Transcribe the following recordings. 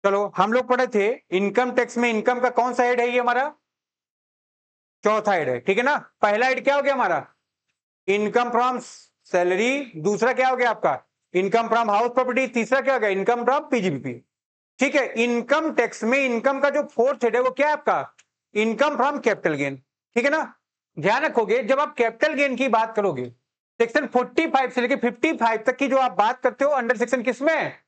चलो हम लोग पढ़े थे इनकम टैक्स में इनकम का कौन सा हेड है, ये हमारा चौथा हेड है, ठीक है ना। पहला हेड क्या हो गया हमारा, इनकम फ्रॉम सैलरी। दूसरा क्या हो गया आपका, इनकम फ्रॉम हाउस प्रॉपर्टी। तीसरा क्या हो गया, इनकम फ्रॉम पीजीबीपी। ठीक है, इनकम टैक्स में इनकम का जो फोर्थ हेड है वो क्या है आपका, इनकम फ्रॉम कैपिटल गेन। ठीक है ना। ध्यान रखोगे जब आप कैपिटल गेन की बात करोगे, सेक्शन 45 से लेकर 55 तक की जो आप बात करते हो अंडर सेक्शन किसमें है,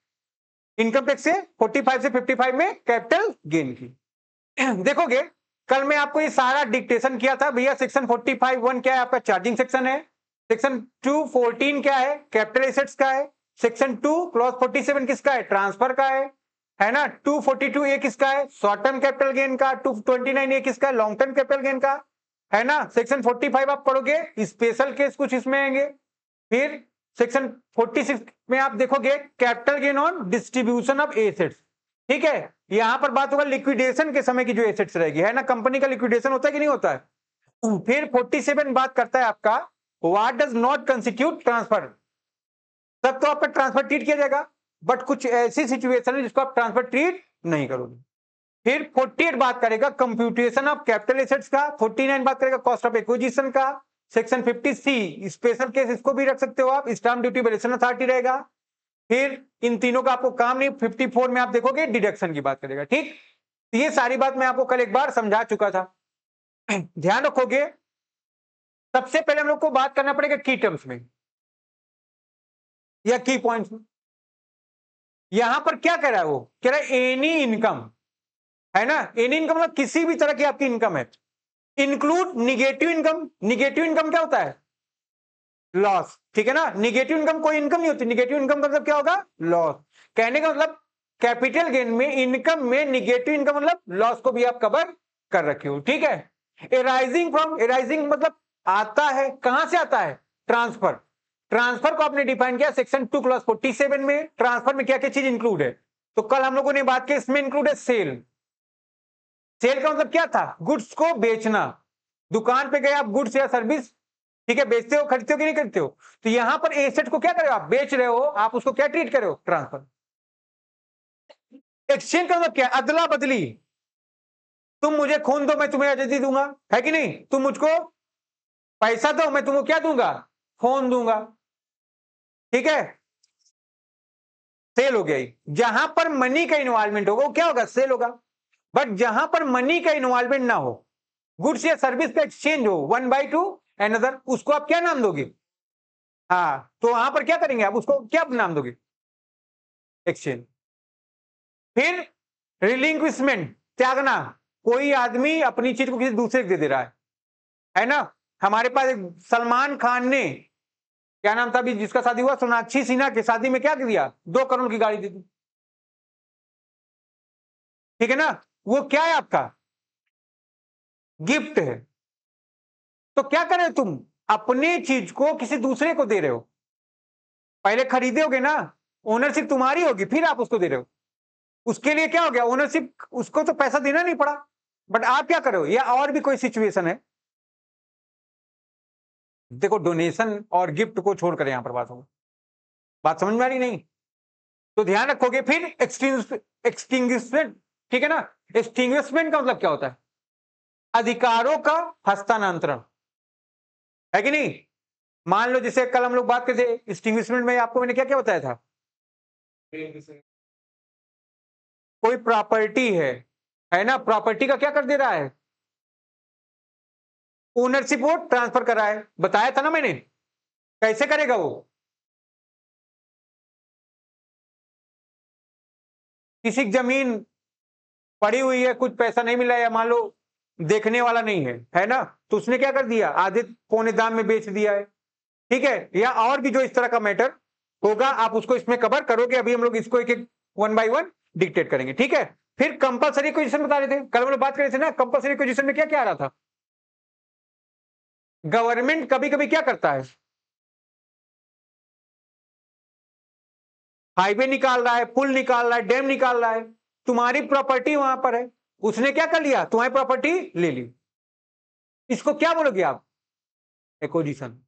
इनकम टैक्स से 45 से 55 में कैपिटल गेन की। देखोगे कल मैं आपको ये सारा डिक्टेशन किया था भैया, सेक्शन 45(1) क्या है आपका, चार्जिंग सेक्शन है। सेक्शन 2(14) क्या है, कैपिटल एसेट्स का है। सेक्शन 2 क्लॉज 47 किसका है, ट्रांसफर का है ना। 242 ए किसका है, शॉर्ट टर्म कैपिटल गेन का। 229 ए किसका है, लॉन्ग टर्म कैपिटल गेन का, है ना। सेक्शन 45 आप पढ़ोगे, स्पेशल केस कुछ इसमें आएंगे। फिर सेक्शन 46 में आप देखोगे capital gain on distribution of assets. ठीक है, यहां पर बात होगा लिक्विडेशन के समय की जो एसेट्स रहेगी, है ना। कंपनी का लिक्विडेशन होता है कि नहीं होता है। फिर 47 बात करता है आपका what does not constitute transfer. तब तो आपका ट्रांसफर ट्रीट किया जाएगा, बट कुछ ऐसी सिचुएशन है जिसको आप ट्रांसफर ट्रीट नहीं करोगे। फिर 48 बात करेगा कंप्यूटेशन ऑफ कैपिटल एसेट्स का। 49 बात करेगा कॉस्ट ऑफ एक्विजिशन का। सेक्शन 50C स्पेशल केस, इसको भी रख सकते हो आप, स्टाम्प ड्यूटी वैल्यूएशन अथॉरिटी रहेगा। फिर इन तीनों का आपको काम नहीं। 54 में आप देखोगे डिडक्शन की बात करेगा। ठीक, ये सारी बात मैं आपको कल एक बार समझा चुका था। ध्यान रखोगे, सबसे पहले हम लोग को बात करना पड़ेगा की टर्म्स में या की पॉइंट्स में। यहां पर क्या कह रहा है, वो कह रहा है एनी इनकम, है ना। एनी इनकम मतलब किसी भी तरह की आपकी इनकम है, include negative income. Negative income क्या होता है, लॉस। ठीक है ना, निगेटिव इनकम कोई इनकम नहीं होती, निगेटिव इनकम का मतलब क्या होगा, लॉस। कहने का मतलब कैपिटल गेन में इनकम में निगेटिव इनकम मतलब लॉस को भी आप कवर कर रखे हो। ठीक है, एराइजिंग फ्रॉम, एराइजिंग मतलब आता है, कहां से आता है, ट्रांसफर। ट्रांसफर को आपने डिफाइन किया सेक्शन 2 क्लॉज 47 में। ट्रांसफर में क्या क्या चीज इंक्लूड है, तो कल हम लोगों ने बात की, इसमें इंक्लूड है सेल। सेल का मतलब क्या था, गुड्स को बेचना। दुकान पे गए आप, गुड्स या सर्विस, ठीक है, बेचते हो, खरीदते हो कि नहीं खरीदते हो। तो यहां पर एसेट को क्या कर रहे हो, आप बेच रहे हो, आप उसको क्या ट्रीट कर रहे हो, ट्रांसफर। एक्सचेंज का मतलब क्या, अदला बदली। तुम मुझे खून दो, मैं तुम्हें आजादी दूंगा, है कि नहीं। तुम मुझको पैसा दो, मैं तुमको क्या दूंगा, खून दूंगा। ठीक है, सेल हो गई। जहां पर मनी का इन्वॉल्वमेंट होगा वो क्या होगा, सेल होगा। बट जहां पर मनी का इन्वॉल्वमेंट ना हो, गुड्स या सर्विस का एक्सचेंज हो, 1/2 एनदर, उसको आप क्या नाम दोगे, हाँ, तो वहां पर क्या करेंगे आप, उसको क्या नाम दोगे, एक्सचेंज। फिर रिलिंक्विशमेंट, त्यागना। कोई आदमी अपनी चीज को किसी दूसरे को दे दे रहा है ना। हमारे पास एक सलमान खान ने, क्या नाम था अभी जिसका शादी हुआ, सोनाक्षी सिन्हा की शादी में क्या दिया, 2 करोड़ की गाड़ी दे दी। ठीक है ना, वो क्या है आपका, गिफ्ट है। तो क्या कर रहे हो तुम, अपनी चीज को किसी दूसरे को दे रहे हो। पहले खरीदोगे ना, ओनरशिप तुम्हारी होगी, फिर आप उसको दे रहे हो। उसके लिए क्या हो गया, ओनरशिप, उसको तो पैसा देना नहीं पड़ा, बट आप क्या करो, या और भी कोई सिचुएशन है। देखो डोनेशन और गिफ्ट को छोड़कर यहां पर बात होगी, बात समझ में आ रही नहीं, तो ध्यान रखोगे। फिर एक्सटिंग्विशमेंट, ठीक है ना। एक्सटिंग्विशमेंट का मतलब क्या होता है, अधिकारों का हस्तांतरण, है कि नहीं। मान लो जैसे कल हम लोग बात करते थे एक्सटिंग्विशमेंट में, आपको मैंने क्या क्या बताया था, कोई प्रॉपर्टी है ना, प्रॉपर्टी का क्या कर दे रहा है, ओनरशिप वो ट्रांसफर कर रहा है, बताया था ना मैंने। कैसे करेगा वो, किसी की जमीन पड़ी हुई है, कुछ पैसा नहीं मिला, या मान लो देखने वाला नहीं है ना, तो उसने क्या कर दिया, आधे पौने दाम में बेच दिया है। ठीक है, या और भी जो इस तरह का मैटर होगा, आप उसको इसमें कवर करोगे। अभी हम लोग इसको एक एक 1 by 1 डिक्टेट करेंगे। ठीक है, फिर कंपलसरी एक्विजिशन बता रहे थे, कल हम लोग बात कर रहे थे ना, कंपलसरी एक्विजिशन में क्या क्या आ रहा था, गवर्नमेंट कभी कभी क्या करता है, हाईवे निकाल रहा है, पुल निकाल रहा है, डैम निकाल रहा है, तुम्हारी प्रॉपर्टी वहां पर है, उसने क्या कर लिया, तुम्हारी प्रॉपर्टी ले ली। इसको क्या बोलोगे आप, एक्विजिशन।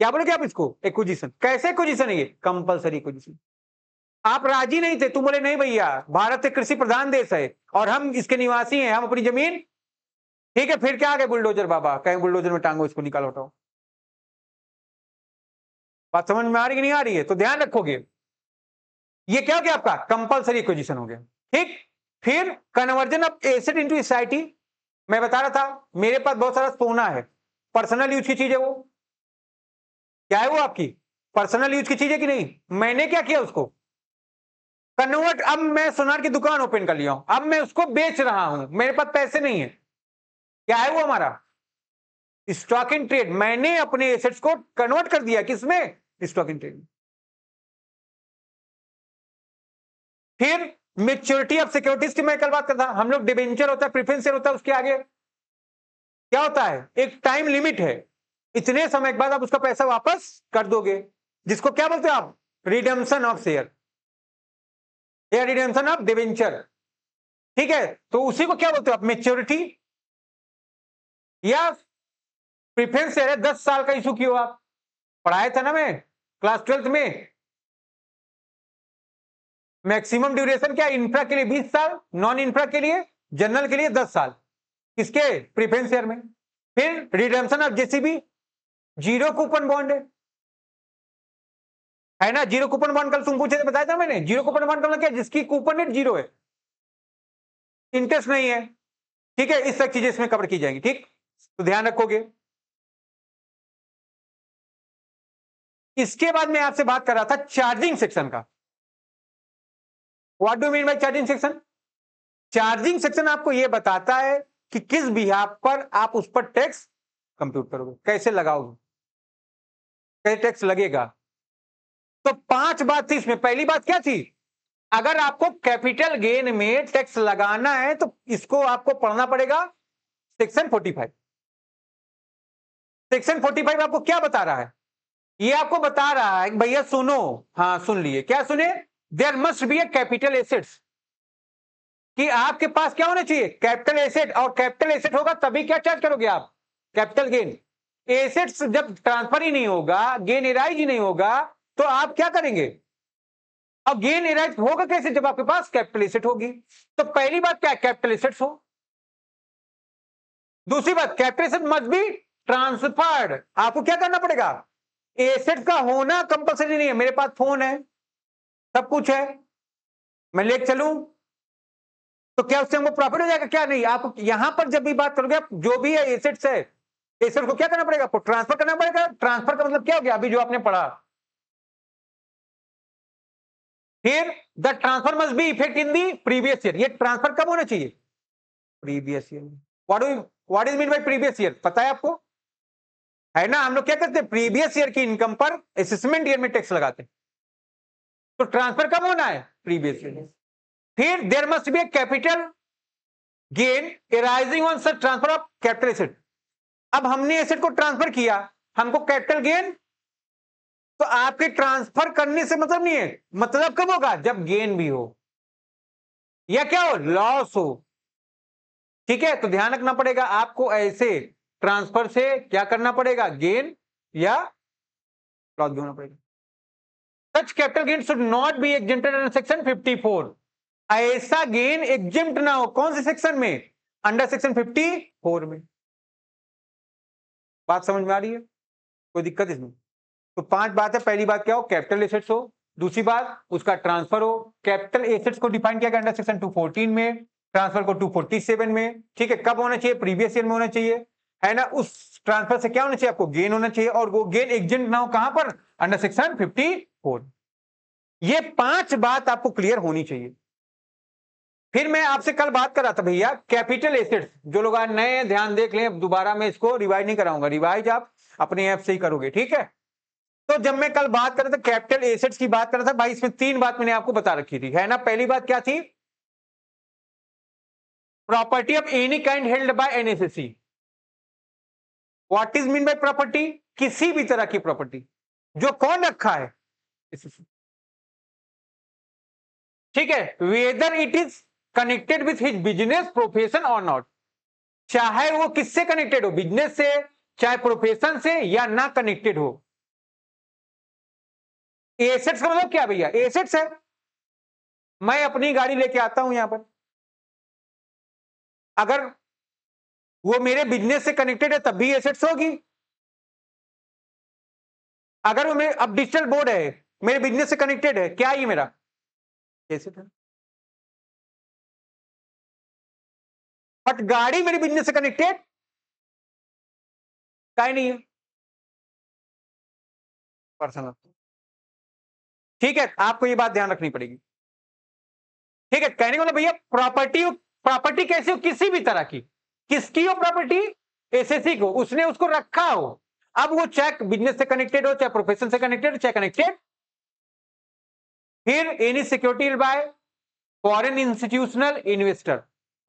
क्या बोलोगे आप इसको, एक्विजिशन। कैसे एक्विजिशन है ये, कंपलसरी एक्विजिशन। आप राजी नहीं थे, तुम बोले नहीं भैया भारत एक कृषि प्रधान देश है और हम इसके निवासी हैं, हम अपनी जमीन, ठीक है, फिर क्या आ गए बुलडोजर बाबा, कहीं बुलडोजर में टांगो इसको, निकालो हटाओ। बात समझ में आ रही कि नहीं आ रही है? तो ध्यान रखोगे, ये क्या हो गया आपका कंपलसरी एक्विजिशन हो गया, ठीक। फिर conversion of asset into SIT, मैं बता रहा था मेरे पास बहुत सारा सोना है, पर्सनल यूज की चीज है, वो क्या है, वो आपकी पर्सनल यूज की चीज है कि नहीं, मैंने क्या किया उसको कन्वर्ट, अब मैं सोनार की दुकान ओपन कर लिया हूं, अब मैं उसको बेच रहा हूं, मेरे पास पैसे नहीं है, क्या है वो हमारा स्टॉक इन ट्रेड, मैंने अपने एसेट्स को कन्वर्ट कर दिया किसमें, स्टॉक इन ट्रेड। फिर मेच्योरिटी ऑफ सिक्योरिटीज की मैं कल बात करता, हम लोग डिबेंचर होता है, प्रेफरेंस शेयर होता है, उसके आगे क्या होता है, एक टाइम लिमिट है, इतने समय के बाद आप उसका पैसा वापस कर दोगे, जिसको क्या बोलते हैं आप, रिडेम्पशन ऑफ शेयर या रिडेम्पशन ऑफ डिबेंचर, ठीक है। तो उसी को क्या बोलते हो आप, मेच्योरिटी या प्रेफरेंस शेयर है, 10 साल का इशू किया आप, पढ़ाया था ना मैं क्लास 12th में, मैक्सिमम ड्यूरेशन क्या, इंफ्रा के लिए 20 साल, नॉन इंफ्रा के लिए, जनरल के लिए 10 साल, किसके प्रेफरेंस शेयर में। फिर redemption of JCB, zero coupon bond है ना, जीरो कूपन बॉन्ड कल तुम पूछे थे, बताया था मैंने, जीरो कूपन बॉन्ड का मतलब क्या, जिसकी कूपन रेट जीरो है, इंटरेस्ट नहीं है, ठीक है, इस सब चीजें इसमें कवर की जाएंगी, ठीक, तो ध्यान रखोगे। इसके बाद मैं आपसे बात कर रहा था चार्जिंग सेक्शन का, what do mean by charging section, charging section आपको यह बताता है कि किस बिहाफ पर आप उस पर टैक्स कंप्यूट करोगे, कैसे लगाओगे, कैसे टैक्स लगेगा। तो 5 बात थी इसमें, पहली बात क्या थी, अगर आपको कैपिटल गेन में टैक्स लगाना है तो इसको आपको पढ़ना पड़ेगा सेक्शन 45। सेक्शन 45 आपको क्या बता रहा है, ये आपको बता रहा है भैया सुनो, हाँ सुन लिए, क्या सुने, there must be a capital assets, कि आपके पास क्या होना चाहिए, कैपिटल एसेट, और कैपिटल एसेट होगा तभी क्या चार्ज करोगे आप, कैपिटल गेन। एसेट्स जब ट्रांसफर ही नहीं होगा, गेन एराइज ही नहीं होगा, तो आप क्या करेंगे, अब गेन एराइज होगा कैसे, जब आपके पास कैपिटल एसेट होगी। तो पहली बात क्या है, कैपिटल एसेट्स हो, दूसरी बात capital asset must be transferred, आपको क्या करना पड़ेगा, एसेट का होना कंपलसरी नहीं है, मेरे पास फोन है, सब कुछ है, मैं लेके चलूं तो क्या उससे हमको प्रॉफिट हो जाएगा, क्या नहीं, आप यहां पर जब भी बात करोगे, जो भी है एसेट्स है, एसेट को क्या करना पड़ेगा, आपको ट्रांसफर करना पड़ेगा। ट्रांसफर का मतलब क्या हो गया, अभी जो आपने पढ़ा, फिर the transfer must be effect in the previous year, ये ट्रांसफर कब होना चाहिए, previous year. What is mean by previous year, पता है आपको, है ना, हम लोग क्या करते हैं, प्रीवियस ईयर की इनकम पर असेसमेंट ईयर में टैक्स लगाते हैं, तो ट्रांसफर कब होना है, प्रीवियस ईयर। फिर there must be a capital gain arising on such transfer of capital asset, अब हमने एसेट को ट्रांसफर किया, हमको कैपिटल गेन, तो आपके ट्रांसफर करने से मतलब नहीं है, मतलब कब होगा, जब गेन भी हो या क्या हो, लॉस हो, ठीक है। तो ध्यान रखना पड़ेगा आपको, ऐसे ट्रांसफर से क्या करना पड़ेगा, गेन या लॉस भी होना पड़ेगा। Such capital gain should not be exempted under section 54, ऐसा गेन एग्जिम्प्ट ना हो, कौन से सेक्शन में, अंडर सेक्शन 54 में। बात समझ में आ रही है, कोई दिक्कत इसमें। तो 5 बात है, पहली बात क्या हो, कैपिटल एसेट्स हो, दूसरी बात उसका ट्रांसफर हो, कैपिटल एसेट्स को डिफाइन किया गया अंडर सेक्शन 214 में, ट्रांसफर को 247 में, ठीक है। कब होना चाहिए, प्रीवियस ईयर में होना चाहिए, है ना, उस ट्रांसफर से क्या होना चाहिए, आपको गेन होना चाहिए, और वो गेन एग्जेंट ना हो कहां पर, अंडर सेक्शन 54। ये 5 बात आपको क्लियर होनी चाहिए। फिर मैं आपसे कल बात कर रहा था भैया कैपिटल एसेट्स, जो लोग आज नए हैं ध्यान देख लें, दोबारा मैं इसको रिवाइज नहीं कराऊंगा, रिवाइज आप अपने ऐप से ही करोगे, ठीक है। तो जब मैं कल बात कर रहा था कैपिटल एसेट्स की बात कर रहा था भाई, इसमें 3 बात मैंने आपको बता रखी थी, है ना। पहली बात क्या थी, property of any kind held by NSSC. What is mean by property, किसी भी तरह की प्रॉपर्टी जो कौन रखा है, ठीक है, whether it is connected with his business profession और नॉट, चाहे वो किससे कनेक्टेड हो, बिजनेस से, चाहे प्रोफेशन से, या ना कनेक्टेड हो। एसेट्स का मतलब क्या भैया, एसेट्स है, मैं अपनी गाड़ी लेके आता हूं यहां पर, अगर वो मेरे बिजनेस से कनेक्टेड है तब भी एसेट्स होगी। अगर वो मेरे, अब डिजिटल बोर्ड है मेरे बिजनेस से कनेक्टेड है, क्या ये मेरा एसेट है? बट गाड़ी मेरे बिजनेस से कनेक्टेड काहे नहीं है? पर्सनल। ठीक है, आपको ये बात ध्यान रखनी पड़ेगी। ठीक है, कहने को मतलब भैया प्रॉपर्टी, प्रॉपर्टी कैसी हो, किसी भी तरह की, किसकी हो प्रॉपर्टी? एसएससी को, उसने उसको रखा हो। अब वो चाहे बिजनेस से कनेक्टेड हो, चाहे प्रोफेशन से कनेक्टेड हो, चाहे कनेक्टेड। फिर any security bye foreign institutional investor,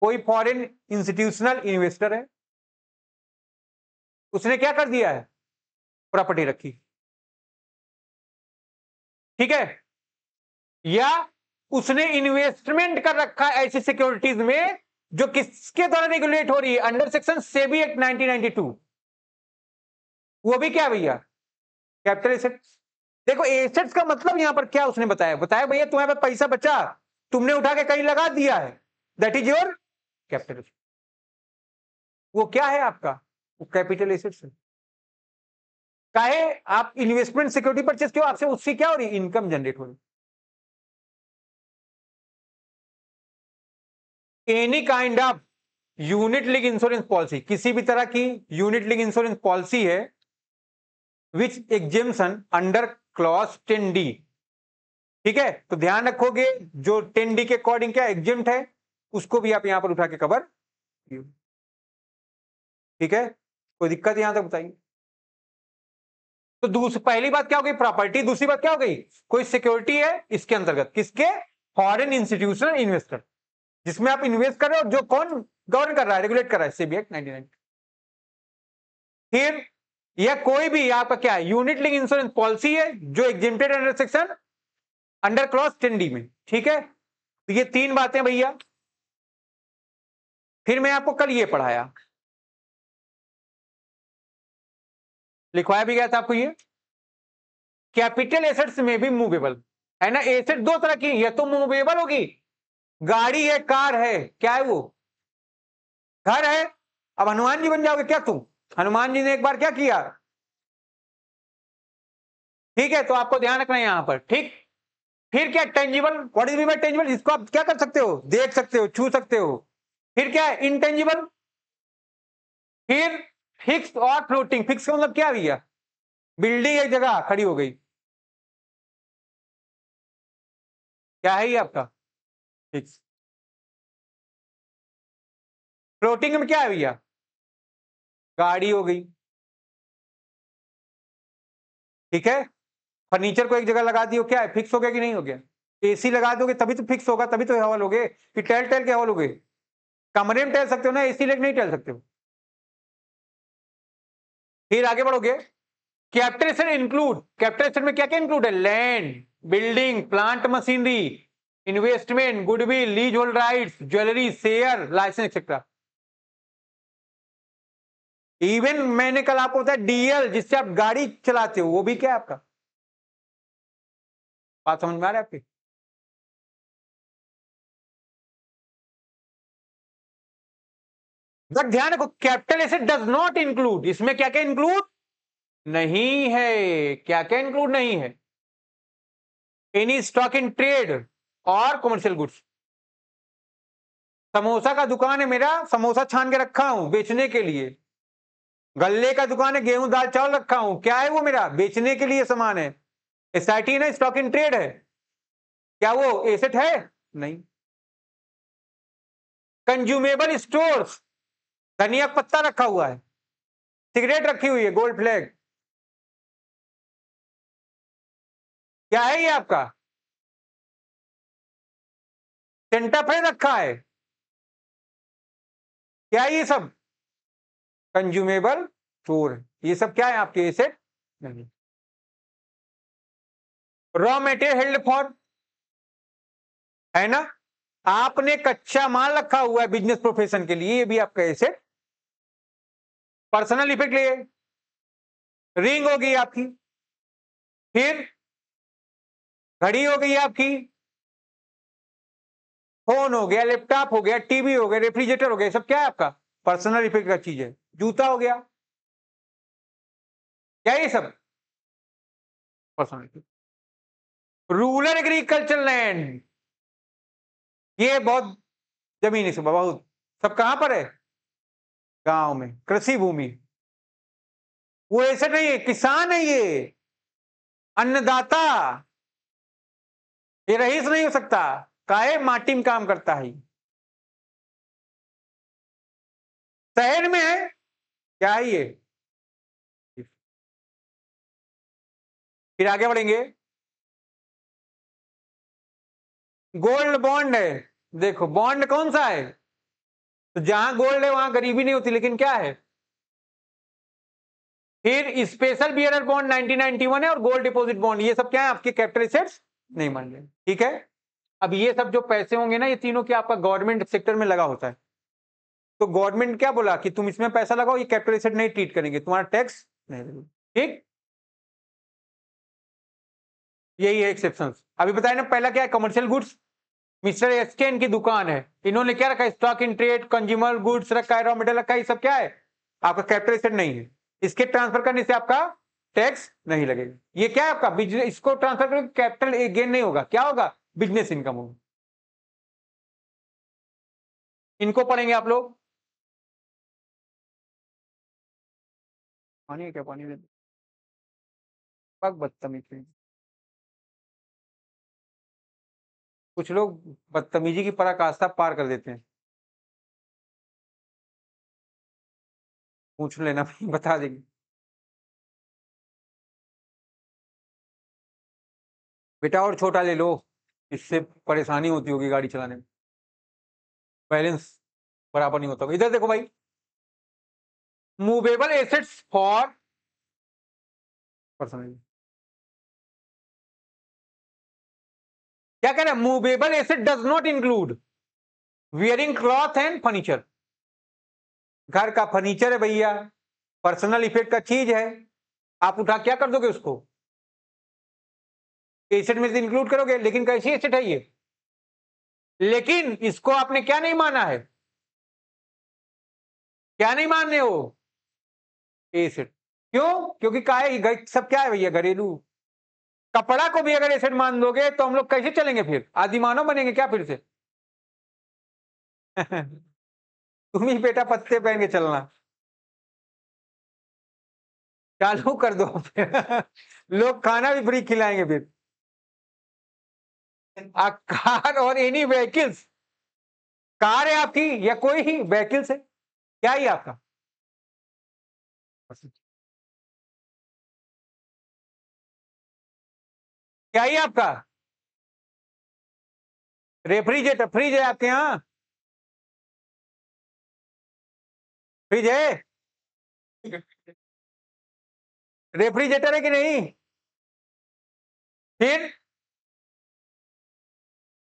कोई फॉरेन इंस्टीट्यूशनल इन्वेस्टर है, उसने क्या कर दिया है? प्रॉपर्टी रखी। ठीक है, या उसने इन्वेस्टमेंट कर रखा है ऐसी सिक्योरिटीज में जो किसके द्वारा रेगुलेट हो रही है? Under section SEBI act 1992। वो भी क्या भैया? Capital assets. देखो एसेट्स का मतलब यहां पर क्या उसने बताया, बताया भैया तुम्हारे पास पैसा बचा, तुमने उठा के कहीं लगा दिया है, that is your capital asset. वो क्या है आपका? वो कैपिटल एसेट्स है। चाहे आप इन्वेस्टमेंट सिक्योरिटी परचेस किया, आपसे उससे क्या हो रही? इनकम जनरेट हो रही। Any kind of unit link insurance policy, किसी भी तरह की यूनिट लिंक इंश्योरेंस पॉलिसी है विच एग्जेम्पशन अंडर क्लॉज 10D। ठीक है, तो ध्यान रखोगे जो 10D के अकॉर्डिंग क्या एग्जेम्प्ट है, उसको भी आप यहां पर उठा के कवर। ठीक है, कोई दिक्कत यहां तक बताइए? तो दूसरी पहली बात क्या हो गई? प्रॉपर्टी। दूसरी बात क्या हो गई? कोई सिक्योरिटी है इसके अंतर्गत, किसके? फॉरेन इंस्टीट्यूशनल इन्वेस्टर, जिसमें आप इन्वेस्ट कर रहे हो, जो कौन गवर्न कर रहा है, रेगुलेट कर रहा है? सेबी एक्ट 99। फिर यह कोई भी आपका क्या है? यूनिट लिंक इंश्योरेंस पॉलिसी है जो exempted under section under clause 10D में। ठीक है, तो ये तीन बातें भैया। फिर मैं आपको कल ये पढ़ाया, लिखवाया भी गया था आपको ये, कैपिटल एसेट्स में भी मूवेबल है ना। एसेट दो तरह की, या तो मूवेबल होगी, गाड़ी है, कार है, क्या है वो? घर है। अब हनुमान जी बन जाओगे क्या तुम? हनुमान जी ने एक बार क्या किया? ठीक है, तो आपको ध्यान रखना है यहां पर। ठीक, फिर क्या? Tangible, what is mean tangible? जिसको आप क्या कर सकते हो? देख सकते हो, छू सकते हो। फिर क्या है? इनटेंजिबल। फिर फिक्स और फ्लोटिंग। फिक्स का मतलब क्या भैया? बिल्डिंग एक जगह खड़ी हो गई, क्या है ये आपका? फिक्स। फ्लोटिंग में क्या है भैया? गाड़ी हो गई। ठीक है, फर्नीचर को एक जगह लगा दियो, क्या है? फिक्स हो गया कि नहीं हो गया? एसी लगा दोगे तभी तो फिक्स होगा, तभी तो हवा लोगे, कि टहल टहल के हवा लोगे? कमरे में टहल सकते हो ना, एसी लेके नहीं टहल सकते हो। फिर आगे बढ़ोगे, capital asset include, capital asset में क्या क्या इंक्लूड है? Land, building, plant machinery, investment, goodwill, leasehold rights, jewellery, share, licence etcetera. Even मैंने कल आपको बताया डीएल, जिससे आप गाड़ी चलाते हो, वो भी क्या है आपका? बात समझ में आ रहा है आपकी? बट ध्यान रखो, capital asset does not include, इसमें क्या क्या इंक्लूड नहीं है? क्या क्या इंक्लूड नहीं है? एनी स्टॉक इन ट्रेड और कमर्शियल गुड्स। समोसा का दुकान है मेरा, समोसा छान के रखा हूं बेचने के लिए। गल्ले का दुकान है, गेहूं दाल चावल रखा हूं, क्या है वो? मेरा बेचने के लिए सामान है। एसआईटी ना, स्टॉक इन ट्रेड है, क्या वो एसेट है? नहीं। कंज्यूमेबल स्टोर्स, धनिया पत्ता रखा हुआ है, सिगरेट रखी हुई है, गोल्ड फ्लैग, क्या है ये आपका? सेंटाफे रखा है, क्या है ये सब? Consumable store. ये सब क्या है आपके एसेट? नहीं। रॉ मेटेरियल हेल्ड फॉर, है ना, आपने कच्चा माल रखा हुआ है बिजनेस प्रोफेशन के लिए, ये भी आपका एसेट। पर्सनल इफेक्ट लिए, रिंग हो गई आपकी, फिर घड़ी हो गई आपकी, फोन हो गया, लैपटॉप हो गया, टीवी हो गया, रेफ्रिजरेटर हो गया, सब क्या है आपका पर्सनल इफेक्ट का चीज है। जूता हो गया, क्या ये सब personal effect. Rural agriculture land, ये बहुत जमीन है, सब बहुत, सब कहां पर है, गांव में, कृषि भूमि। वो ऐसे नहीं है, किसान है ये, अन्नदाता, ये रईस नहीं हो सकता, काहे माटी में काम करता है। शहर में है, क्या है ये। फिर आगे बढ़ेंगे, गोल्ड बॉन्ड है। देखो बॉन्ड कौन सा है, तो जहां गोल्ड है वहां गरीबी नहीं होती, लेकिन क्या है। फिर स्पेशल बियरर बॉन्ड 1991 है, और गोल्ड डिपॉजिट बॉन्ड, ये सब क्या है आपके कैपिटल एसेट्स नहीं मान रहे, ठीक है। अब ये सब जो पैसे होंगे ना, ये तीनों क्या आपका गवर्नमेंट सेक्टर में लगा होता है, तो गवर्नमेंट क्या बोला कि तुम इसमें पैसा लगाओ, ये कैपिटल एसेट नहीं ट्रीट करेंगे, तुम्हारा टैक्स नहीं लगेगा, ठीक। यही है एक्सेप्शन। अभी बताया ना, पहला क्या है, कमर्शियल गुड्स, मिस्टर एसकेन की दुकान है, इन्होंने क्या रखा है, stock in trade, consumer goods रखा है, रॉ मटेरियल रखा है, ये सब क्या है आपका कैपिटल एसेट नहीं है, इसके ट्रांसफर करने से आपका टैक्स नहीं लगेगा। ये क्या है आपका बिजनेस, इसको ट्रांसफर करके कैपिटल गेन नहीं होगा, क्या होगा, बिजनेस इनकम होगा। इनको पढ़ेंगे आप लोग। पानी है क्या, पानी दे दो। पग बदतमीज, कुछ लोग बदतमीजी की पराकाष्ठा पार कर देते हैं, पूछ लेना बता देंगे। बेटा और छोटा ले लो, इससे परेशानी होती होगी गाड़ी चलाने में, बैलेंस बराबर नहीं होता होगा। इधर देखो भाई, मूवेबल एसेट्स फॉर पर्सनल, क्या कह रहा है, movable asset does not include wearing cloth and furniture, घर का फर्नीचर है भैया, पर्सनल इफेक्ट का चीज है, आप उठा क्या कर दोगे उसको, एसेट में से इंक्लूड करोगे, लेकिन कैसी एसेट है ये, लेकिन इसको आपने क्या नहीं माना है, क्या नहीं मान रहे हो, एसेट। क्यों, क्योंकि क्या है, सब क्या है भैया, घरेलू। कपड़ा को भी अगर एसेट मान दोगे तो हम लोग कैसे चलेंगे, फिर आदि मानव बनेंगे क्या फिर से तुम ही बेटा पत्ते पहन के चलना, चालू कर दो लोग खाना भी फ्री खिलाएंगे फिर। आ कार और एनी व्हीकल्स, कार है आपकी या कोई ही व्हीकल्स है, क्या ही आपका, क्या ही आपका, रेफ्रिजरेटर, फ्रिज है आपके यहाँ, फ्रिज है, रेफ्रिजरेटर है कि नहीं। फिर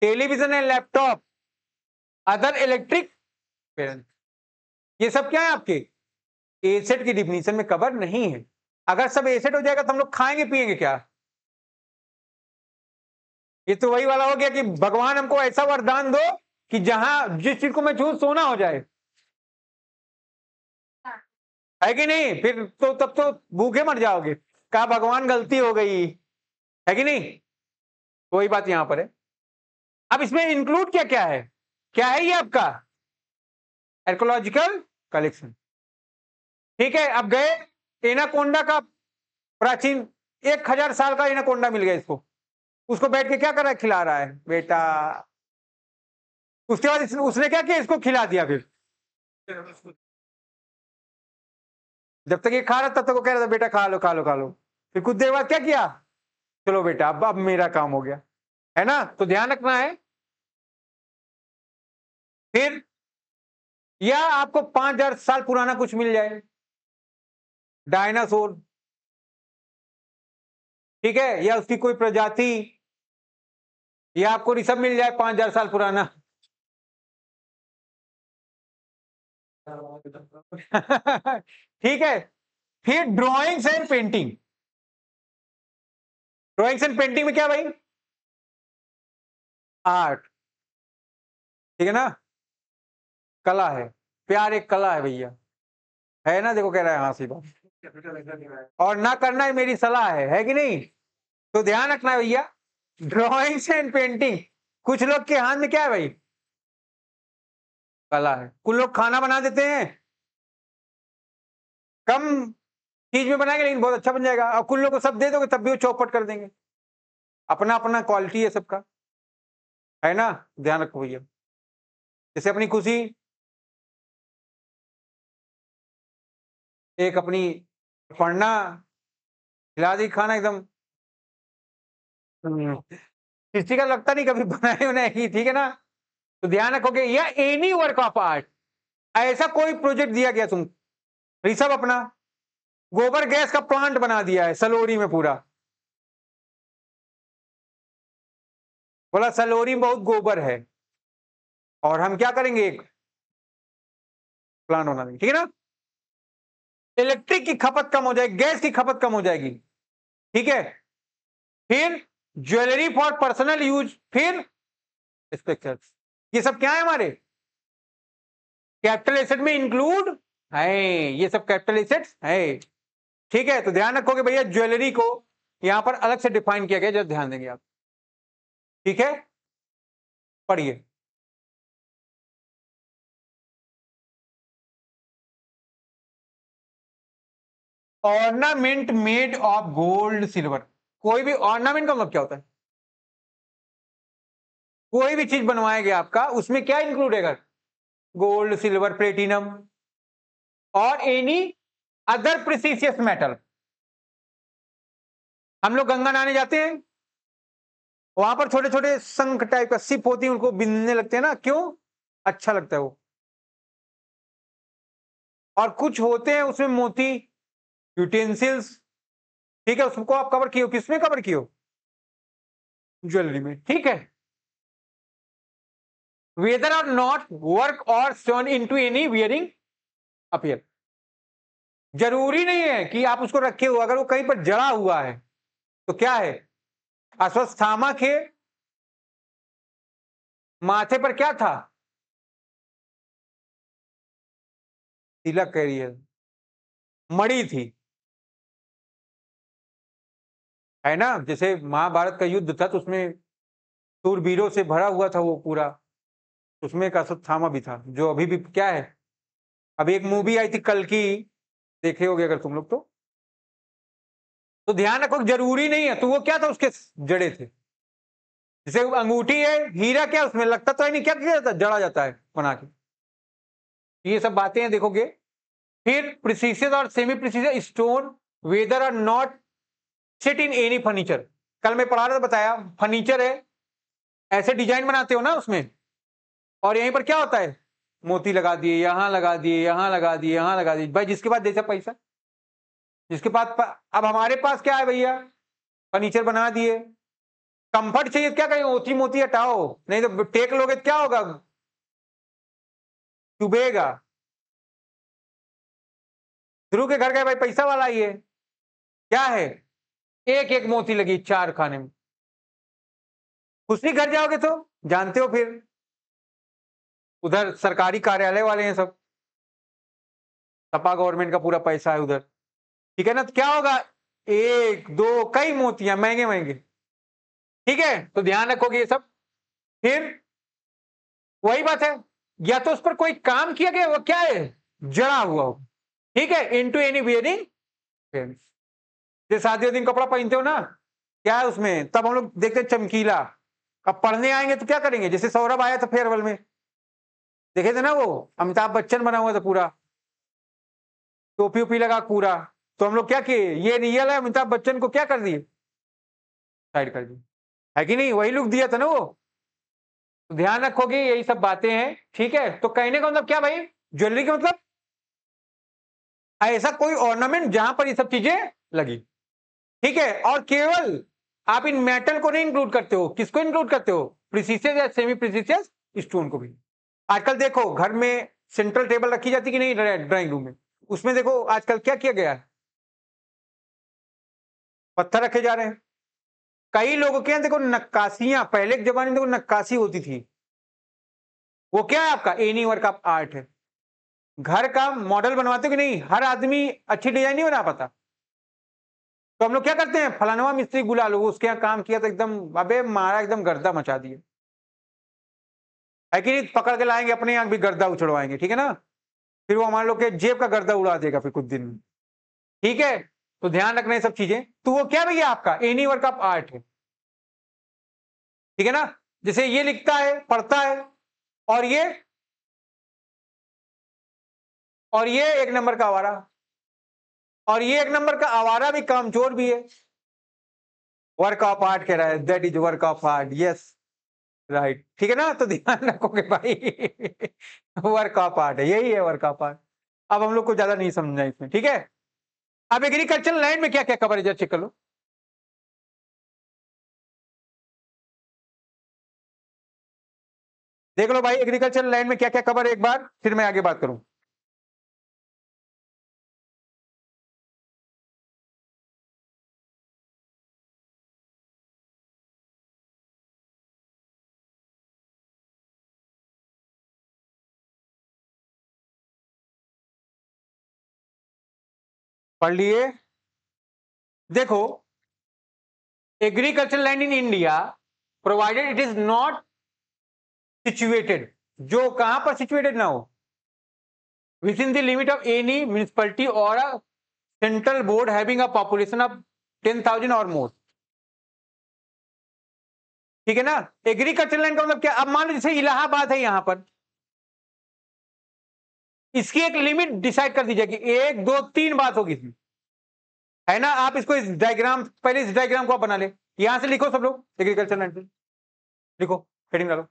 टेलीविजन है, लैपटॉप, अदर इलेक्ट्रिक, ये सब क्या है आपके एसेट की डिफिनीशन में कवर नहीं है। अगर सब एसेट हो जाएगा तो हम लोग खाएंगे पिएंगे क्या, ये तो वही वाला हो गया कि भगवान हमको ऐसा वरदान दो कि जहां जिस चीज को मैं छू सोना हो जाए, है कि नहीं, फिर तो तब तो भूखे मर जाओगे, कहा भगवान गलती हो गई, है कि नहीं, वही बात यहां पर है। अब इसमें इंक्लूड क्या क्या है, क्या है ये आपका आर्कोलॉजिकल कलेक्शन, ठीक है। अब गए एनाकोंडा का प्राचीन 1000 साल का एनाकोंडा मिल गया इसको, उसको बैठ के क्या कर रहा है, खिला रहा है बेटा, उसके बाद उसने क्या किया, इसको खिला दिया फिर, जब तक ये खा रहा तब तक वो कह रहा था बेटा खा लो खा लो खा लो, फिर कुछ देर बाद क्या किया, चलो बेटा अब मेरा काम हो गया, है ना, तो ध्यान रखना है। फिर या आपको 5000 साल पुराना कुछ मिल जाए, डायनासोर, ठीक है, या उसकी कोई प्रजाति, या आपको ऋषभ मिल जाए 5000 साल पुराना ठीक है। फिर drawings and painting, drawings and painting में क्या भाई, आर्ट, ठीक है ना, कला है, प्यार एक कला है भैया, है ना, देखो कह रहा है हाँ सी बात, और ना करना है मेरी सलाह है कि नहीं। तो ध्यान रखना है भैया, ड्राइंग्स एंड पेंटिंग, कुछ लोग के हाथ में क्या है भाई, कला है। कुछ लोग खाना बना देते हैं, कम चीज में बनाएंगे लेकिन बहुत अच्छा बन जाएगा, और कुछ लोग को सब दे दोगे तब भी वो चौपट कर देंगे। अपना अपना क्वालिटी है सबका, है ना, ध्यान रखो भैया। जैसे अपनी खुशी, एक अपनी पढ़ना, खिला दी खाना एकदम, किसी का लगता नहीं कभी बनाए नहीं, ठीक है ना। तो ध्यान रखोगे, या एनी वर्क ऑफ आर्ट, ऐसा कोई प्रोजेक्ट दिया गया तुम, ऋषभ अपना गोबर गैस का प्लांट बना दिया है सलोरी में पूरा, बोला सलोरी में बहुत गोबर है और हम क्या करेंगे, एक प्लांट बना देंगे, ठीक है ना। इलेक्ट्रिक की खपत कम हो जाएगी, गैस की खपत कम हो जाएगी, ठीक है। फिर ज्वेलरी फॉर पर्सनल यूज, फिर स्ट्रक्चर्स, ये सब क्या है हमारे कैपिटल एसेट में इंक्लूड है, ये सब कैपिटल एसेट्स है, ठीक है। तो ध्यान रखोगे भैया, ज्वेलरी को यहां पर अलग से डिफाइन किया गया, जब ध्यान देंगे आप, ठीक है। पढ़िए, ornament made of gold silver, कोई भी ऑर्नामेंट का मतलब क्या होता है, कोई भी चीज बनवाया गया आपका, उसमें क्या इंक्लूड है, गोल्ड सिल्वर प्लेटिनम और एनी अदर प्रेसियस मेटल। हम लोग गंगा नहाने जाते हैं, वहां पर छोटे छोटे शंख टाइप का सिप होती है, उनको बिनने लगते हैं ना, क्यों, अच्छा लगता है वो। और कुछ होते हैं उसमें मोती, यूटेंसिल्स, ठीक है, उसको आप कवर किए हो, किसमें कवर किए हो, ज्वेलरी में, ठीक है। वेदर आर नॉट वर्क और stone into any wearing appear, जरूरी नहीं है कि आप उसको रखे हो, अगर वो कहीं पर जड़ा हुआ है तो क्या है, अश्वत्थामा के माथे पर क्या था, तिलक कह रही है, मणि थी, है ना। जैसे महाभारत का युद्ध था तो उसमें शूरवीरों से भरा हुआ था वो पूरा, उसमें एक अश्वत्थामा भी था, जो अभी भी क्या है, अभी एक मूवी आई थी कल की, देखे होगे अगर तुम लोग तो ध्यान रखो जरूरी नहीं है, तो वो क्या था, उसके जड़े थे। जैसे अंगूठी है, हीरा क्या उसमें लगता तो है नहीं, क्या किया जाता है, जड़ा जाता है बना के, ये सब बातें हैं देखोगे। फिर प्रिसीशियस और semi precious stone whether or not set in any furniture, कल मैं पढ़ा रहा था, बताया फर्नीचर है, ऐसे डिजाइन बनाते हो ना उसमें, और यहीं पर क्या होता है, मोती लगा दिए, यहां लगा दिए, यहां लगा दिए, यहां लगा दिए, भाई जिसके पास जैसा पैसा, जिसके पास अब हमारे पास क्या है भैया, फर्नीचर बना दिए, कंफर्ट चाहिए, क्या करें, मोती मोती हटाओ, नहीं तो टेक लोगे तो क्या होगा, चुभेगा। ध्रुव के घर गए भाई, पैसा वाला ही है, क्या है, एक एक मोती लगी चार खाने में, उसी घर जाओगे तो जानते हो, फिर उधर सरकारी कार्यालय वाले हैं सब, सपा गवर्नमेंट का पूरा पैसा है उधर, ठीक है ना, तो क्या होगा, एक दो कई मोतियां महंगे महंगे, ठीक है। तो ध्यान रखोगे ये सब। फिर वही बात है, या तो उस पर कोई काम किया गया, वो क्या है, जड़ा हुआ हो, ठीक है, इनटू एनी वियरिंग, जैसे शादी दिन कपड़ा पहनते हो ना, क्या है उसमें, तब हम लोग देखते हैं चमकीला, अब पढ़ने आएंगे तो क्या करेंगे, जैसे सौरभ आया था फेयरवेल में, देखे थे ना, वो अमिताभ बच्चन बना हुआ था पूरा, टोपी ओपी लगा पूरा, तो हम लोग क्या किए, ये रियल है, अमिताभ बच्चन को क्या कर दिए, साइड कर दिए, है कि नहीं, वही लुक दिया था ना वो। तो ध्यान रखोगे यही सब बातें हैं, ठीक है। तो कहने का मतलब क्या भाई, ज्वेलरी का मतलब ऐसा कोई ऑर्नामेंट जहां पर ये सब चीजें लगी, ठीक है। और केवल आप इन मेटल को नहीं इंक्लूड करते हो, किसको इंक्लूड करते हो, प्रिसीशियस या सेमी प्रिसीशियस स्टोन को भी। आजकल देखो घर में सेंट्रल टेबल रखी जाती कि नहीं, ड्राइंग रूम में, उसमें देखो आजकल क्या किया गया है, पत्थर रखे जा रहे हैं। कई लोगों के यहाँ देखो नक्काशियां, पहले के जमाने में देखो नक्काशी होती थी, वो क्या है आपका एनी वर्क ऑफ आर्ट है। घर का मॉडल बनवाते हो कि नहीं, हर आदमी अच्छी डिजाइन नहीं बना पाता, तो हम लोग क्या करते हैं, फलानवा मिस्त्री बुला लो, उसके यहाँ काम किया तो एकदम अबे मारा, एकदम गर्दा मचा दिए, है कि नहीं, पकड़ के लाएंगे, अपने यहाँ भी गर्दा उछड़वाएंगे, ठीक है ना, फिर वो हमारे लोग के जेब का गर्दा उड़ा देगा फिर कुछ दिन में, ठीक है। तो ध्यान रखना ये सब चीजें। तो वो क्या भैया आपका एनी वर्क ऑफ आर्ट है, ठीक है ना। जैसे ये लिखता है, पढ़ता है, और ये एक नंबर का आवारा, और ये एक नंबर का आवारा भी कामचोर भी है। वर्क ऑफ आर्ट कह रहा है, that is work of art, yes right, ठीक है ना। तो ध्यान रखोगे भाई वर्क ऑफ आर्ट है, यही है वर्क ऑफ आर्ट। अब हम लोग को ज्यादा नहीं समझना इसमें, ठीक है। अब एग्रीकल्चर लैंड में क्या क्या कवर है जरा चेक कर लो। देख लो भाई एग्रीकल्चर लैंड में क्या क्या कवर है एक बार, फिर मैं आगे बात करूं। पढ़ लिए। देखो agriculture land in India provided it is not situated, जो कहां पर सिचुएटेड ना हो, within the limit of any municipality or a central board having a population of 10,000 or मोर, ठीक है ना। एग्रीकल्चर लैंड का मतलब क्या, अब मान लो जैसे इलाहाबाद है, यहां पर इसकी एक लिमिट डिसाइड कर दी जाएगी, एक दो तीन बात होगी इसमें, है ना। आप इसको इस डायग्राम, पहले इस डायग्राम को आप बना ले, यहां से लिखो सब लोग एग्रीकल्चर लैंड पे, लिखो हेडिंग डालो।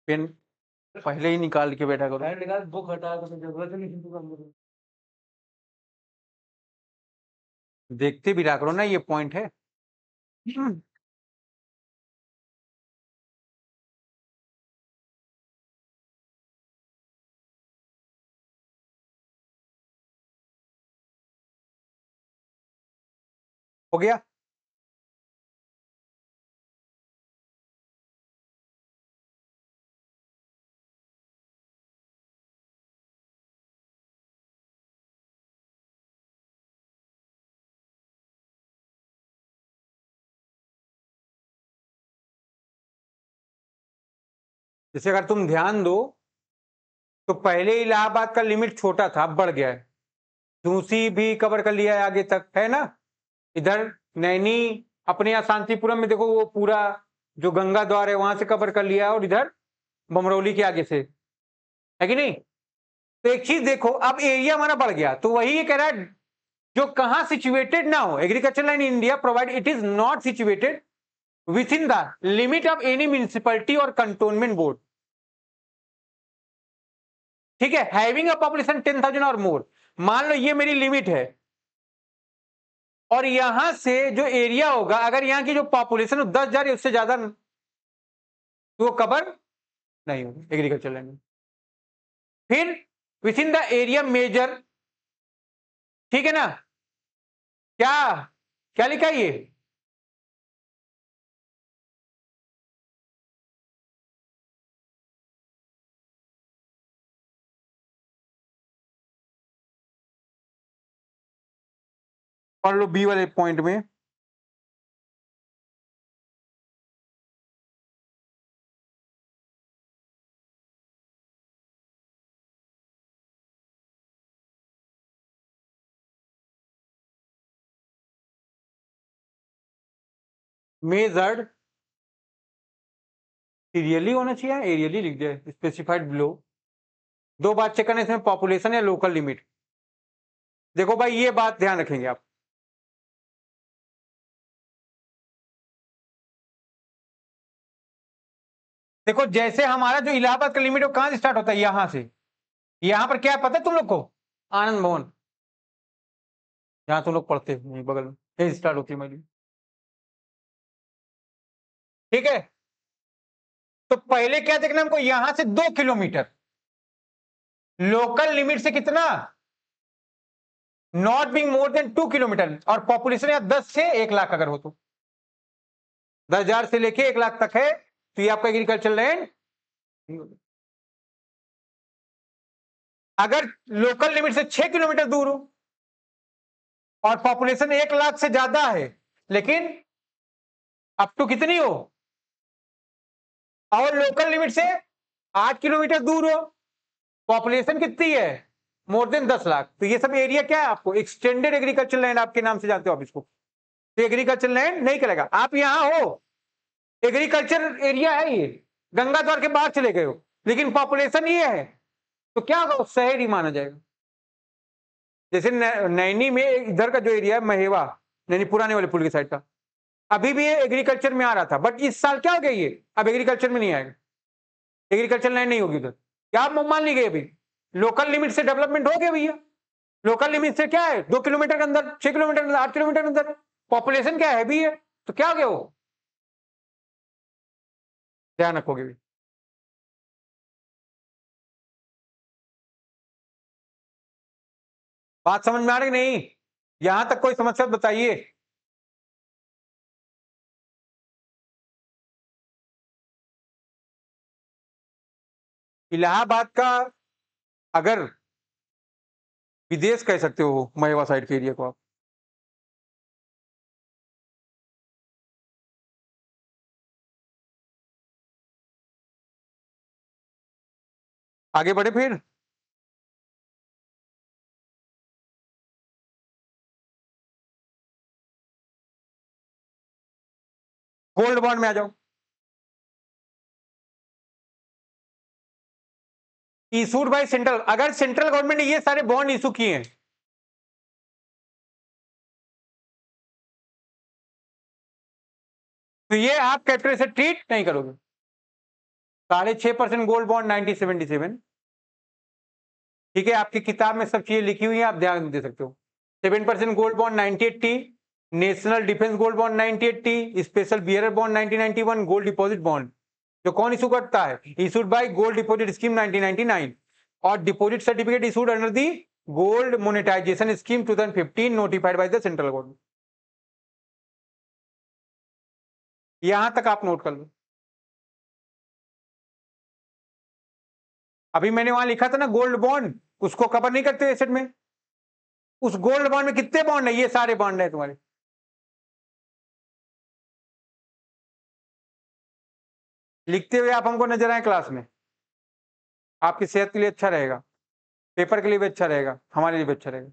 पेन पहले ही निकाल के बैठा करो, बुक हटा के जरूरत नहीं, देखते भी रहा करो ना, ये पॉइंट है। हो गया। जैसे अगर तुम ध्यान दो तो पहले इलाहाबाद का लिमिट छोटा था, अब बढ़ गया है, दूसरी भी कवर कर लिया है आगे तक, है ना। इधर नैनी, अपने यहाँ शांतिपुरम में देखो वो पूरा जो गंगा द्वार है वहां से कवर कर लिया है, और इधर बमरौली के आगे से, है कि नहीं। तो एक चीज देखो, अब एरिया हमारा बढ़ गया, तो वही ये कह रहा है जो कहां सिचुएटेड ना हो, agriculture land in India provide it is not situated with in the limit of any municipality और कंटोनमेंट बोर्ड, ठीक है, हैविंग अ पॉपुलेशन 10,000 और मोर। मान लो ये मेरी लिमिट है, और यहां से जो एरिया होगा, अगर यहां की जो पॉपुलेशन हो 10,000 या उससे ज्यादा, तो वो कवर नहीं होगी एग्रीकल्चर लैंड में। फिर within the area measure, ठीक है ना, क्या क्या लिखा है ये, पढ़ लो बी वाले पॉइंट में, मेजर्ड सीरियली होना चाहिए, एरियली लिख दिया, स्पेसिफाइड बिलो। दो बात चेक करना इसमें, पॉपुलेशन या लोकल लिमिट। देखो भाई, ये बात ध्यान रखेंगे आप। देखो, जैसे हमारा जो इलाहाबाद का लिमिट है वो कहां से स्टार्ट होता है, यहां से। यहां पर क्या है पता है तुम लोग को? आनंद भवन, जहां तुम लोग पढ़ते हो यहीं बगल में, यही स्टार्ट होती है मेरी। ठीक है, तो पहले क्या देखना हमको, यहां से 2 किलोमीटर लोकल लिमिट से कितना, not being more than 2 kilometre, और पॉपुलेशन या 10 से 1 लाख अगर हो तो, 10,000 से लेके 1 लाख तक है तो ये आपका एग्रीकल्चर लैंड। अगर लोकल लिमिट से 6 किलोमीटर दूर हो और पॉपुलेशन 1 लाख से ज्यादा है, लेकिन अप टू कितनी हो, और लोकल लिमिट से 8 किलोमीटर दूर हो, पॉपुलेशन कितनी है, मोर देन 10 लाख, तो ये सब एरिया क्या है आपको, एक्सटेंडेड एग्रीकल्चर लैंड आपके नाम से जानते हो आप इसको। तो एग्रीकल्चर लैंड नहीं करेगा। आप यहां हो, एग्रीकल्चर एरिया है ये, गंगा द्वार के बाहर चले गए हो, लेकिन पॉपुलेशन ये है, तो क्या होगा, शहर ही माना जाएगा। जैसे नैनी में इधर का जो एरिया है महेवा, नैनी पुराने वाले पुल की साइड का, अभी भी ये एग्रीकल्चर में आ रहा था, बट इस साल क्या हो गया, ये अब एग्रीकल्चर में नहीं आएगा, एग्रीकल्चर लैंड नहीं होगी उधर। क्या आप मान ली गई अभी, लोकल लिमिट से डेवलपमेंट हो गया भैया। लोकल लिमिट से क्या है, 2 किलोमीटर के अंदर, 6 किलोमीटर के अंदर, 8 किलोमीटर के अंदर, पॉपुलेशन क्या है भी है, तो क्या हो गया वो, ध्यान रखोगे भी। बात समझ में आ रही नहीं? यहां तक कोई समस्या बताइए। इलाहाबाद का अगर विदेश कह सकते हो महेवा साइड के एरिया को आप। आगे बढ़े फिर। गोल्ड बॉन्ड में आ जाओ। इशूड बाय सेंट्रल, अगर सेंट्रल गवर्नमेंट ने ये सारे बॉन्ड इशू किए हैं, तो ये आप कैपिटल से ट्रीट नहीं करोगे। 6.5% गोल्ड बॉन्ड 1977, ठीक है, आपकी किताब में सब चीजें लिखी हुई है, आप ध्यान दे सकते हो। 7% gold bond 1980, national defence gold bond 1980, special bearer bond 1991, gold deposit bond जो कौन इशू करता है, issued by gold deposit scheme 1999, और deposit certificate issued under the gold monetisation scheme 2015 notified by the central government. यहां तक आप note कर लो। अभी मैंने वहां लिखा था ना गोल्ड बॉन्ड, उसको कवर नहीं करते एसेट में। उस गोल्ड बॉन्ड में कितने बॉन्ड है, ये सारे बॉन्ड है तुम्हारे। लिखते हुए आप हमको नजर आए क्लास में, आपकी सेहत के लिए अच्छा रहेगा, पेपर के लिए भी अच्छा रहेगा, हमारे लिए भी अच्छा रहेगा।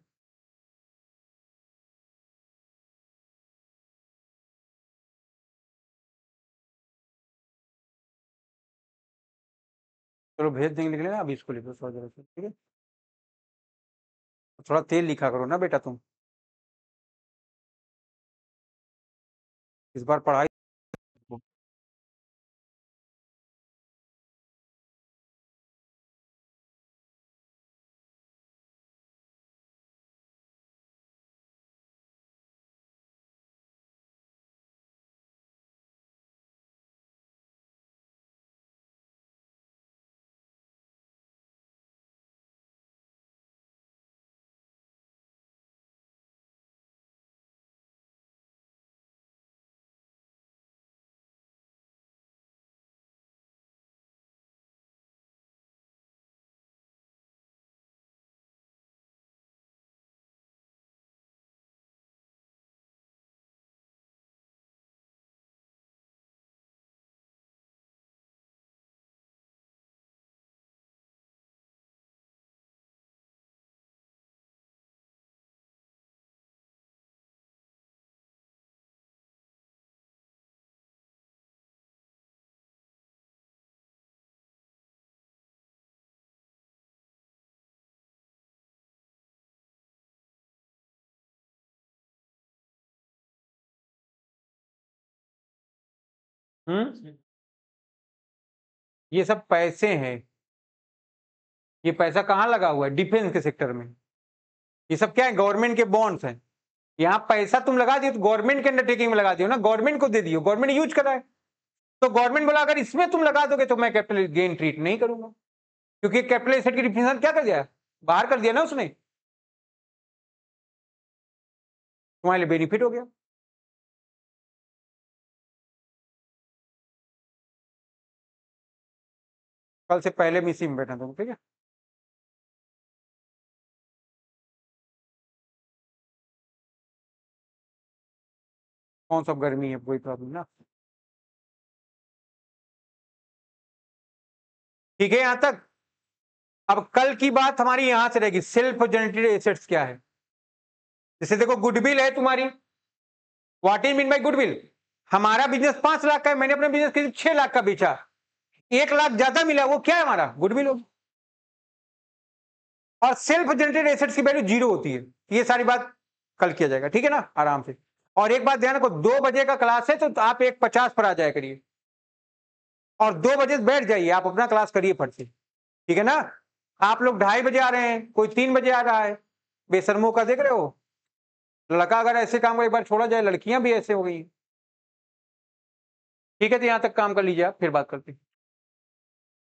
चलो भेज देंगे, लिख लेना, अभी इसको लिखो 100 से, ठीक है। थोड़ा तेल लिखा करो ना बेटा तुम, इस बार पढ़ाई ये सब पैसे हैं, ये पैसा कहाँ लगा हुआ है? डिफेंस के सेक्टर में। ये सब क्या है? गवर्नमेंट के बॉन्ड्स हैं। यहाँ पैसा तुम लगा दियो तो गवर्नमेंट के अंडरटेकिंग में लगा दियो ना, गवर्नमेंट को दे दियो, गवर्नमेंट यूज कर रहा है। तो गवर्नमेंट बोला अगर इसमें तुम लगा दोगे तो मैं कैपिटल गेन ट्रीट नहीं करूंगा, क्योंकि कैपिटल एसेट की डिफिनेशन क्या कर दिया? बाहर कर दिया ना उसने, तुम्हारे लिए बेनिफिट हो गया। कल से पहले में इसी में बैठा तुम, ठीक है? कौन सा गर्मी है, कोई प्रॉब्लम ना, ठीक है यहां तक। अब कल की बात हमारी यहां से रहेगी, सेल्फ जनरेटेड एसेट्स क्या है। जैसे देखो गुडविल है तुम्हारी, what is mean by goodwill? हमारा बिजनेस 5 लाख का है, मैंने अपना बिजनेस करीब 6 लाख का बेचा, 1 लाख ज्यादा मिला, वो क्या है? हमारा गुडविल होगी। और सेल्फ जनरेटेड एसेट्स की वैल्यू 0 होती है। ये सारी बात कल किया जाएगा, ठीक है ना, आराम से। और एक बात ध्यान रखो, 2 बजे का क्लास है तो आप 1:50 पर आ जाया करिए, और 2 बजे बैठ जाइए, आप अपना क्लास करिए फट से, ठीक है ना। आप लोग 2:30 बजे आ रहे हैं, कोई 3 बजे आ रहा है, बेशर्मों का देख रहे हो। लड़का अगर ऐसे काम को एक बार छोड़ा जाए, लड़कियां भी ऐसे हो गई। ठीक है, तो यहां तक काम कर लीजिए आप, फिर बात करते हैं।